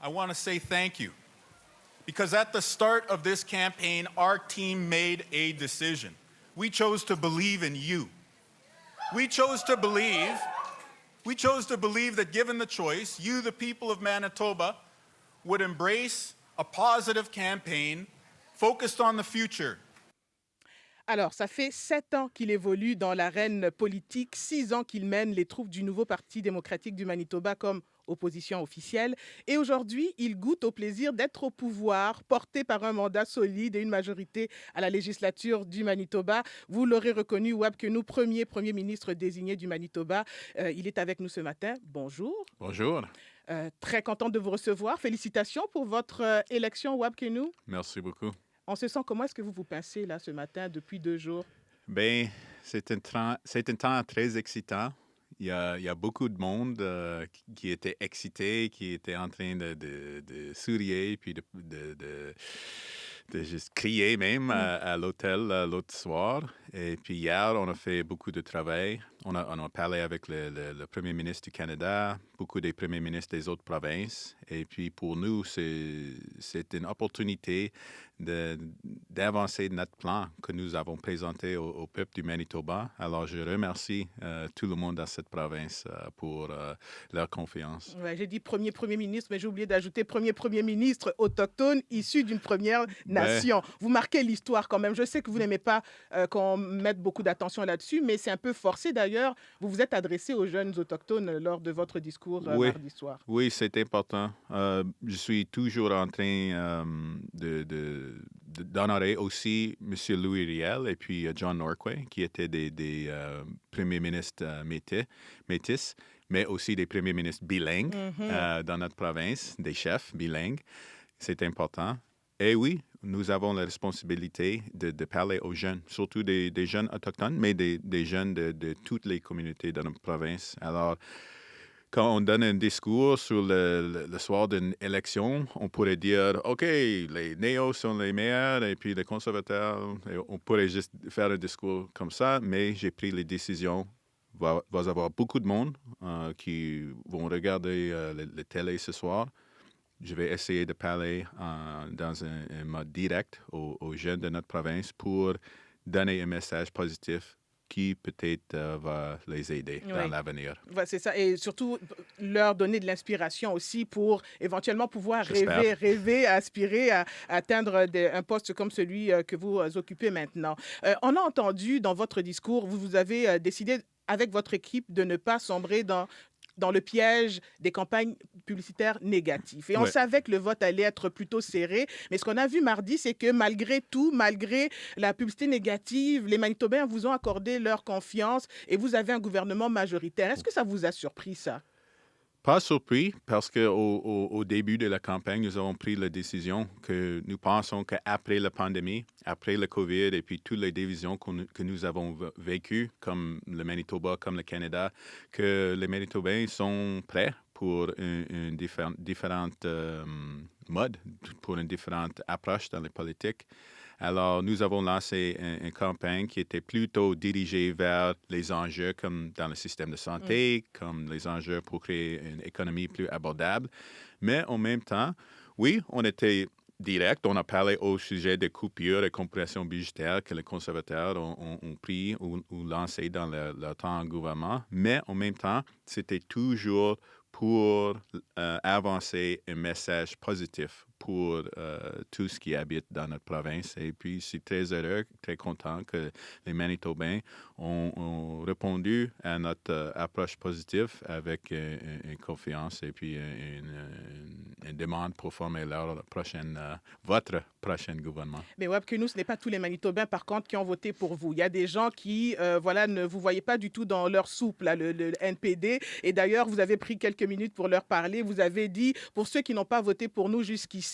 I want to say thank you. Because at the start of this campaign, our team made a decision. We chose to believe in you. We chose to believe that given the choice, you, the people of Manitoba, would embrace a positive campaign focused on the future. Alors, ça fait 7 ans qu'il évolue dans l'arène politique, 6 ans qu'il mène les troupes du nouveau Parti démocratique du Manitoba comme opposition officielle. Et aujourd'hui, il goûte au plaisir d'être au pouvoir, porté par un mandat solide et une majorité à la législature du Manitoba. Vous l'aurez reconnu, Wab Kinew, premier ministre désigné du Manitoba. Il est avec nous ce matin. Bonjour. Bonjour. Très content de vous recevoir. Félicitations pour votre élection, Wab Kinew. Merci beaucoup. On se sent comment est-ce que vous vous pincez là ce matin depuis 2 jours? Ben, c'est un temps très excitant. Il y a beaucoup de monde qui était excité, qui était en train de sourire, puis de juste crier même à l'hôtel l'autre soir. Et puis hier, on a fait beaucoup de travail. On a parlé avec le premier ministre du Canada, beaucoup des premiers ministres des autres provinces. Et puis pour nous, c'est une opportunité d'avancer notre plan que nous avons présenté au peuple du Manitoba. Alors, je remercie tout le monde dans cette province pour leur confiance. Ouais, j'ai dit premier ministre, mais j'ai oublié d'ajouter premier ministre autochtone issu d'une première nation. Vous marquez l'histoire quand même. Je sais que vous n'aimez pas qu'on mette beaucoup d'attention là-dessus, mais c'est un peu forcé d'ailleurs. Vous vous êtes adressé aux jeunes autochtones lors de votre discours mardi soir. Oui, c'est important. Je suis toujours en train d'honorer aussi M. Louis Riel et puis John Norquay, qui étaient des premiers ministres métis, mais aussi des premiers ministres bilingues dans notre province, des chefs bilingues. C'est important. Et oui, nous avons la responsabilité de parler aux jeunes, surtout des jeunes autochtones, mais des jeunes de toutes les communautés de notre province. Alors, quand on donne un discours sur le soir d'une élection, on pourrait dire, OK, les néos sont les meilleurs et puis les conservateurs, on pourrait juste faire un discours comme ça, mais j'ai pris les décisions. Il va y avoir beaucoup de monde qui vont regarder la télé ce soir. Je vais essayer de parler dans un mode direct aux jeunes de notre province pour donner un message positif qui peut-être va les aider dans l'avenir. Ouais, c'est ça. Et surtout, leur donner de l'inspiration aussi pour éventuellement pouvoir rêver, aspirer à atteindre un poste comme celui que vous occupez maintenant. On a entendu dans votre discours, vous avez décidé avec votre équipe de ne pas sombrer dans le piège des campagnes publicitaires négatives. Et on savait que le vote allait être plutôt serré. Mais ce qu'on a vu mardi, c'est que malgré tout, malgré la publicité négative, les Manitobains vous ont accordé leur confiance et vous avez un gouvernement majoritaire. Est-ce que ça vous a surpris, ça? Pas surpris, parce qu'au début de la campagne, nous avons pris la décision que nous pensons qu'après la pandémie, après le COVID et puis toutes les divisions que nous avons vécues, comme le Manitoba, comme le Canada, que les Manitobains sont prêts pour une différente mode, pour une différente approche dans les politiques. Alors, nous avons lancé une campagne qui était plutôt dirigée vers les enjeux comme dans le système de santé, comme les enjeux pour créer une économie plus abordable. Mais en même temps, oui, on était direct. On a parlé au sujet des coupures et compressions budgétaires que les conservateurs ont pris ou lancé dans leur temps en gouvernement. Mais en même temps, c'était toujours pour avancer un message positif pour tout ce qui habite dans notre province. Et puis, je suis très heureux, très content que les Manitobains ont répondu à notre approche positive avec une confiance et puis une demande pour former votre prochain gouvernement. Mais Wab Kinew, ce n'est pas tous les Manitobains, par contre, qui ont voté pour vous. Il y a des gens qui ne vous voyaient pas du tout dans leur soupe, là, le NPD. Et d'ailleurs, vous avez pris quelques minutes pour leur parler. Vous avez dit, pour ceux qui n'ont pas voté pour nous jusqu'ici,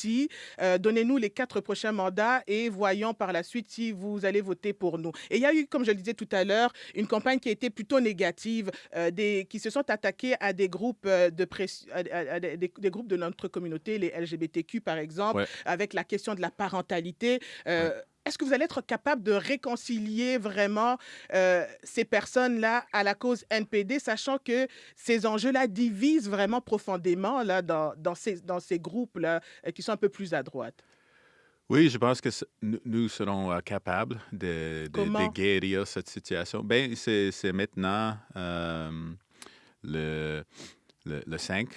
donnez-nous les 4 prochains mandats et voyons par la suite si vous allez voter pour nous. Et il y a eu, comme je le disais tout à l'heure, une campagne qui a été plutôt négative, qui se sont attaqués à des groupes des groupes de notre communauté, les LGBTQ par exemple, avec la question de la parentalité. est-ce que vous allez être capable de réconcilier vraiment ces personnes-là à la cause NPD, sachant que ces enjeux-là divisent vraiment profondément là, dans ces groupes-là qui sont un peu plus à droite? Oui, je pense que nous serons capables de Comment? guérir cette situation. Ben, c'est maintenant le, le 5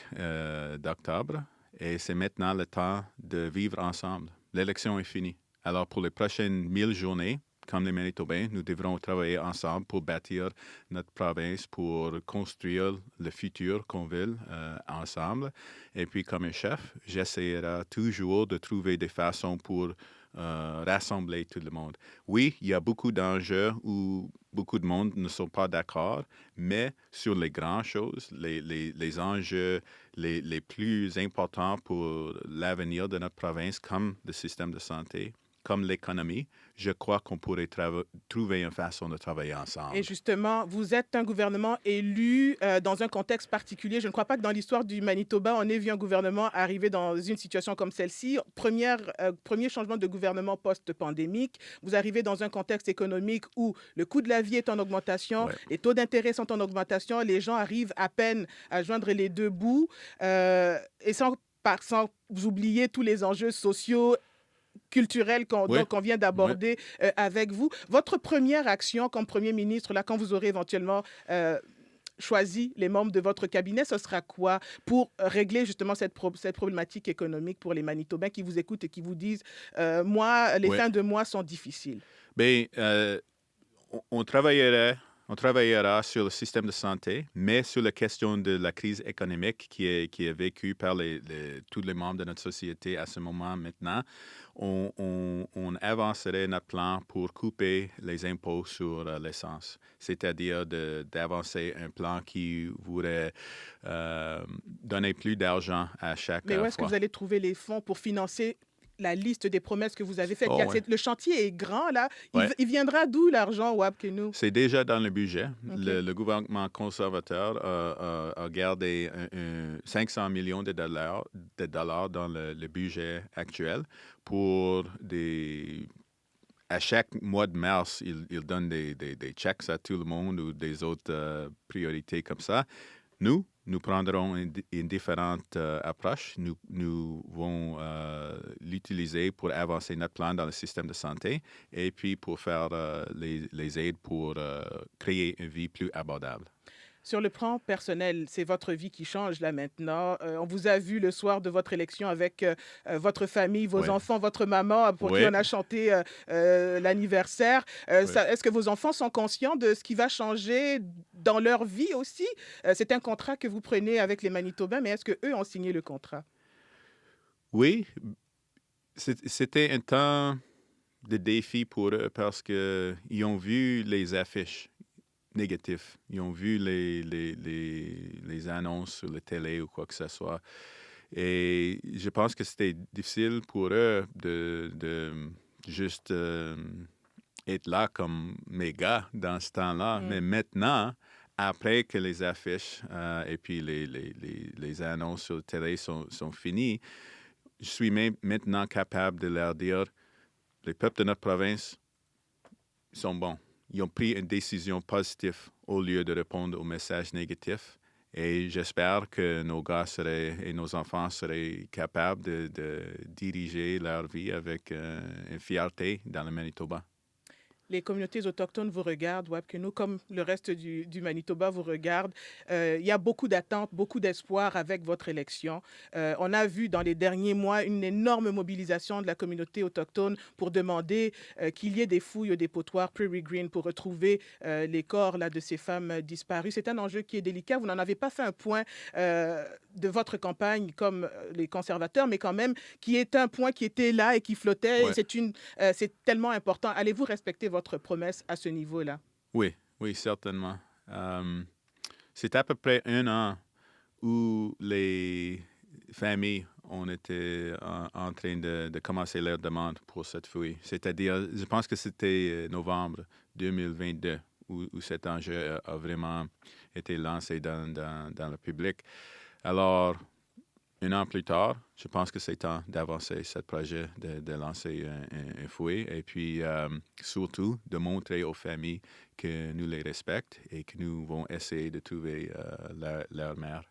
d'octobre et c'est maintenant le temps de vivre ensemble. L'élection est finie. Alors, pour les prochaines 1000 journées, comme les Manitobains, nous devrons travailler ensemble pour bâtir notre province, pour construire le futur qu'on veut ensemble. Et puis, comme un chef, j'essaierai toujours de trouver des façons pour rassembler tout le monde. Oui, il y a beaucoup d'enjeux où beaucoup de monde ne sont pas d'accord, mais sur les grandes choses, les enjeux les plus importants pour l'avenir de notre province, comme le système de santé, comme l'économie, je crois qu'on pourrait trouver une façon de travailler Et ensemble. justement, vous êtes un gouvernement élu dans un contexte particulier. Je ne crois pas que dans l'histoire du Manitoba, on ait vu un gouvernement arriver dans une situation comme celle-ci. Premier changement de gouvernement post-pandémique. Vous arrivez dans un contexte économique où le coût de la vie est en augmentation, Ouais. les taux d'intérêt sont en augmentation, les gens arrivent à peine à joindre les deux bouts et sans oublier tous les enjeux sociaux culturel Oui, qu'on vient oui. d'aborder avec vous. Votre première action comme Premier ministre, là, quand vous aurez éventuellement choisi les membres de votre cabinet, ce sera quoi pour régler justement cette problématique économique pour les Manitobains qui vous écoutent et qui vous disent moi, les Oui. fins de mois sont difficiles. Bien, on travaillera sur le système de santé, mais sur la question de la crise économique qui est vécue par tous les membres de notre société à ce moment maintenant, on avancerait notre plan pour couper les impôts sur l'essence, c'est-à-dire d'avancer un plan qui voudrait donner plus d'argent à chaque Mais où est-ce que fois. vous allez trouver les fonds pour financer la liste des promesses que vous avez faites? Oh, ouais. Le chantier est grand, là. Ouais. Il viendra d'où l'argent, Wab Kenou? C'est déjà dans le budget. OK. Le gouvernement conservateur a gardé 500 millions de dollars dans le budget actuel pour à chaque mois de mars, il donne des chèques à tout le monde ou des autres priorités comme ça. Nous prendrons une différente approche. Nous allons l'utiliser pour avancer notre plan dans le système de santé et puis pour faire les aides pour créer une vie plus abordable. Sur le plan personnel, c'est votre vie qui change là maintenant. On vous a vu le soir de votre élection avec votre famille, vos Oui, enfants, votre maman pour qui oui, on a chanté l'anniversaire. oui. Est-ce que vos enfants sont conscients de ce qui va changer dans leur vie aussi? C'est un contrat que vous prenez avec les Manitobains, mais est-ce qu'eux ont signé le contrat? Oui, c'était un temps de défi pour eux parce qu'ils ont vu les affiches négatives. Ils ont vu les annonces sur la télé ou quoi que ce soit. Et je pense que c'était difficile pour eux de juste être là comme mes gars dans ce temps-là. Mm. Mais maintenant, après que les affiches et puis les annonces sur la télé sont finies, je suis maintenant capable de leur dire, les peuples de notre province sont bons. Ils ont pris une décision positive au lieu de répondre aux messages négatifs. Et j'espère que nos gars et nos enfants seraient capables de diriger leur vie avec une fierté dans le Manitoba. Les communautés autochtones vous regardent, Wab Kenou, comme le reste du Manitoba vous regarde. Il y a beaucoup d'attentes, beaucoup d'espoir avec votre élection. On a vu dans les derniers mois une énorme mobilisation de la communauté autochtone pour demander qu'il y ait des fouilles au dépotoir Prairie Green pour retrouver les corps là, de ces femmes disparues. C'est un enjeu qui est délicat. Vous n'en avez pas fait un point de votre campagne comme les conservateurs, mais quand même, qui est un point qui était là et qui flottait. Et Ouais. c'est tellement important. Allez-vous respecter votre promesse à ce niveau-là? Oui, oui, certainement. C'est à peu près un an où les familles ont été en train de commencer leur demande pour cette fouille. C'est-à-dire, je pense que c'était novembre 2022 où cet enjeu a vraiment été lancé dans le public. Alors, Un an plus tard, je pense que c'est temps d'avancer ce projet, de lancer un fouet et puis surtout de montrer aux familles que nous les respectons et que nous vont essayer de trouver leur mère.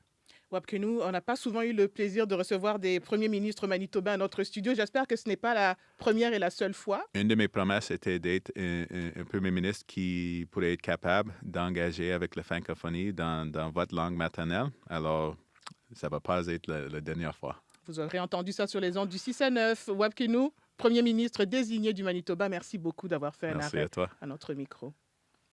Wapkenou, on n'a pas souvent eu le plaisir de recevoir des premiers ministres manitobains à notre studio. J'espère que ce n'est pas la première et la seule fois. Une de mes promesses était d'être un premier ministre qui pourrait être capable d'engager avec la francophonie dans votre langue maternelle. Alors, ça ne va pas être la dernière fois. Vous aurez entendu ça sur les ondes du 6 à 9. Wapkenou, premier ministre désigné du Manitoba, merci beaucoup d'avoir fait un Merci arrêt à toi. à notre micro.